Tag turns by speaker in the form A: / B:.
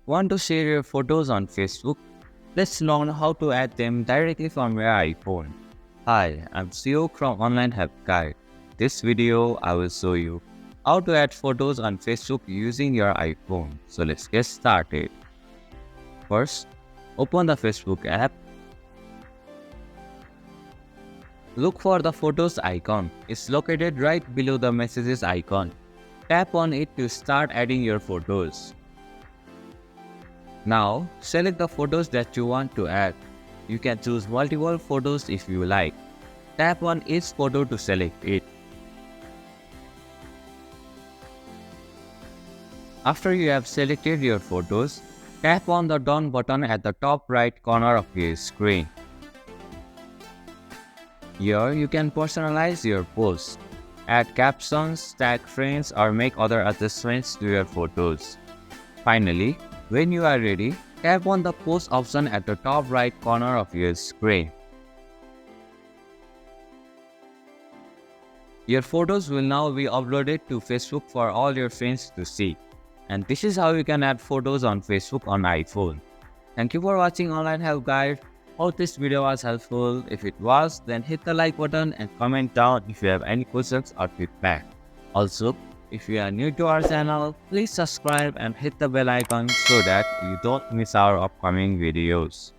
A: Want to share your photos on Facebook? Let's learn how to add them directly from your iPhone. Hi, I'm Sio from Online Help Guide. This video I will show you how to add photos on Facebook using your iPhone. So let's get started. First, open the Facebook app. Look for the photos icon. It's located right below the messages icon. Tap on it to start adding your photos. Now, select the photos that you want to add. You can choose multiple photos if you like. Tap on each photo to select it. After you have selected your photos, tap on the Done button at the top right corner of your screen. Here, you can personalize your post, add captions, tag friends, or make other adjustments to your photos. Finally, when you are ready, tap on the Post option at the top right corner of your screen. Your photos will now be uploaded to Facebook for all your friends to see. And this is how you can add photos on Facebook on iPhone. Thank you for watching Online Help Guide. Hope this video was helpful. If it was, then hit the like button and comment down if you have any questions or feedback. Also, if you are new to our channel, please subscribe and hit the bell icon so that you don't miss our upcoming videos.